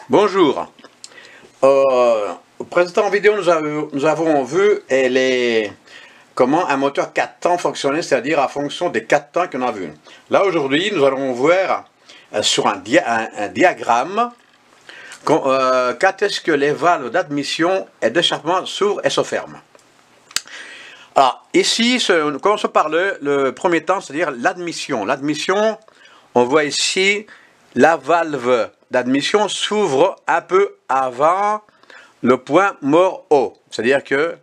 Bonjour. Au précédent vidéo, nous avons vu comment un moteur 4 temps fonctionnait, c'est-à-dire à fonction des 4 temps qu'on a vu. Là, aujourd'hui, nous allons voir sur un diagramme quand est-ce que les valves d'admission et d'échappement s'ouvrent et se ferment. Alors, ici, commençons par le premier temps, c'est-à-dire l'admission. L'admission, on voit ici la valve d'admission s'ouvre un peu avant le point mort haut, c'est-à-dire que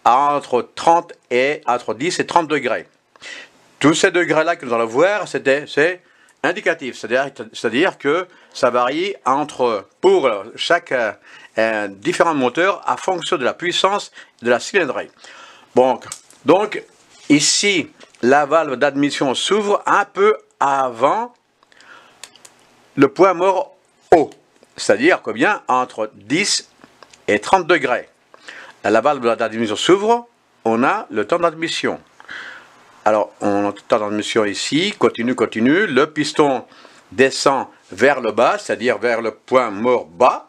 entre 10 et 30 degrés. Tous ces degrés-là que nous allons voir, c'est indicatif, c'est-à-dire que ça varie pour chaque différent moteur à fonction de la puissance de la cylindrée. Donc ici, la valve d'admission s'ouvre un peu avant le point mort haut, c'est-à-dire combien? Entre 10 et 30 degrés. La valve d'admission s'ouvre, on a le temps d'admission. Alors, on a le temps d'admission ici, continue, le piston descend vers le bas, c'est-à-dire vers le point mort bas,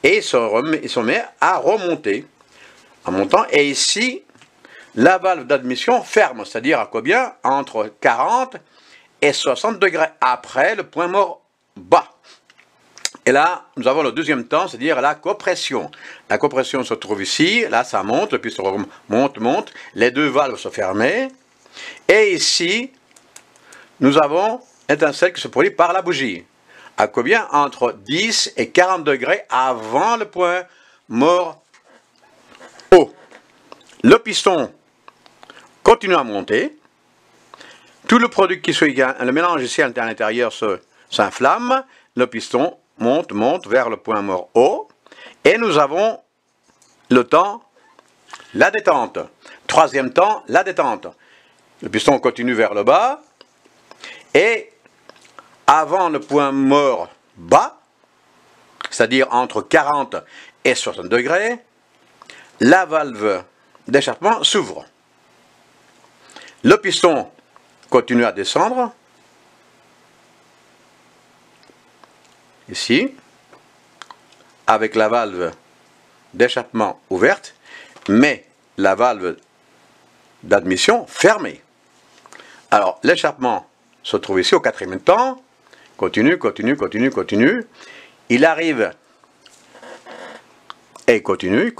et il se met à remonter, en montant, et ici, la valve d'admission ferme, c'est-à-dire à combien? Entre 40 et 60 degrés après le point mort bas. Et là, nous avons le deuxième temps, c'est-à-dire la compression. La compression se trouve ici, là ça monte, le piston monte, les deux valves se ferment. Et ici, nous avons l'étincelle qui se produit par la bougie. À combien? Entre 10 et 40 degrés avant le point mort haut. Le piston continue à monter. Tout le produit qui se le mélange ici à l'intérieur s'inflamme. Le piston monte vers le point mort haut. Et nous avons le temps, la détente. Troisième temps, la détente. Le piston continue vers le bas. Et avant le point mort bas, c'est-à-dire entre 40 et 60 degrés, la valve d'échappement s'ouvre. Le piston continue à descendre. Ici, avec la valve d'échappement ouverte, mais la valve d'admission fermée. Alors, l'échappement se trouve ici au quatrième temps, continue, il arrive et continue,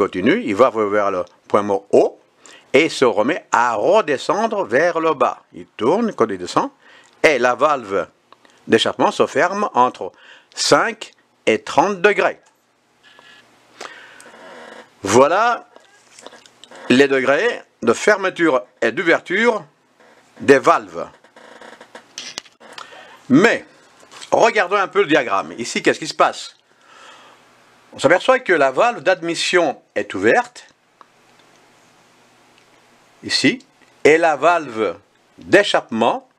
il va vers le point mort haut, et se remet à redescendre vers le bas. Il tourne, quand il descend, et la valve d'échappement se ferme entre 5 et 30 degrés. Voilà les degrés de fermeture et d'ouverture des valves. Mais, regardons un peu le diagramme. Ici, qu'est-ce qui se passe? On s'aperçoit que la valve d'admission est ouverte, ici, et la valve d'échappement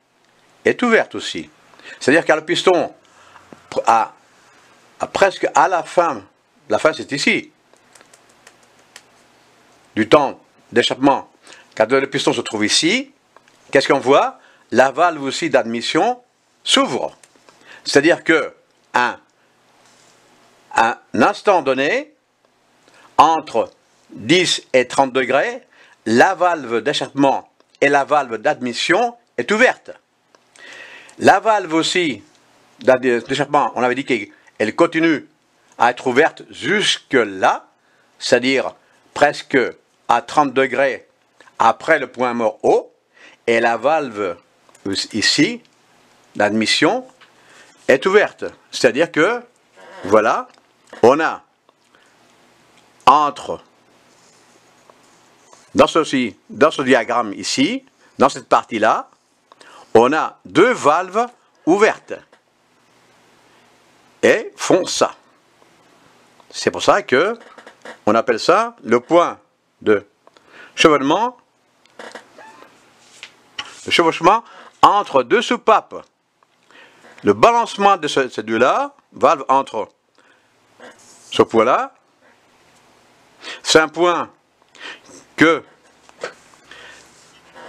est ouverte aussi. C'est-à-dire qu'à le piston, presque à la fin c'est ici, du temps d'échappement, quand le piston se trouve ici, qu'est-ce qu'on voit? La valve aussi d'admission s'ouvre. C'est-à-dire que à un instant donné, entre 10 et 30 degrés, la valve d'échappement et la valve d'admission est ouverte. La valve aussi d'échappement, on avait dit qu'elle continue à être ouverte jusque là, c'est-à-dire presque à 30 degrés après le point mort haut, et la valve ici d'admission est ouverte. C'est-à-dire que, voilà, on a dans ce diagramme ici, dans cette partie-là, on a deux valves ouvertes et font ça. C'est pour ça que on appelle ça le point de chevauchement entre deux soupapes. Le balancement de ces deux-là, valve entre ce point-là, c'est un point que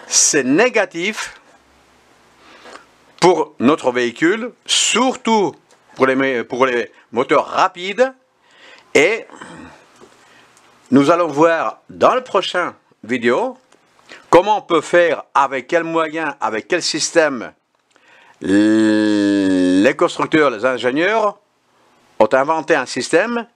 c'est négatif pour notre véhicule, surtout pour les moteurs rapides. Et nous allons voir dans le prochain vidéo comment on peut faire, avec quels moyens, avec quel système les constructeurs, les ingénieurs ont inventé un système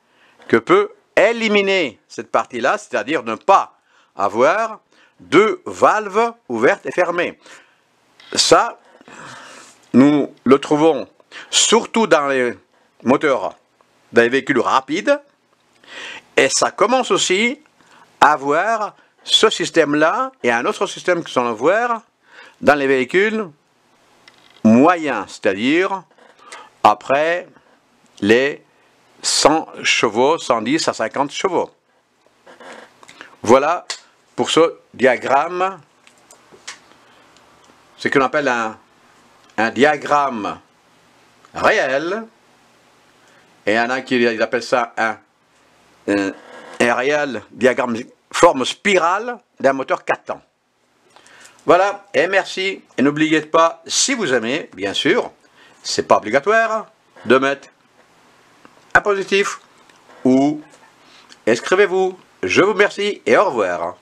que peut éliminer cette partie-là, c'est-à-dire ne pas avoir deux valves ouvertes et fermées. Ça, nous le trouvons surtout dans les moteurs, dans les véhicules rapides, et ça commence aussi à avoir ce système-là et un autre système qui sont à voir dans les véhicules moyens, c'est-à-dire après les 100 chevaux, 110 à 50 chevaux. Voilà pour ce diagramme, ce qu'on appelle un diagramme réel, et il y en a qui appellent ça un réel diagramme forme spirale d'un moteur 4 temps. Voilà, et merci, et n'oubliez pas, si vous aimez, bien sûr, c'est pas obligatoire, de mettre un positif ou inscrivez-vous. Je vous remercie et au revoir.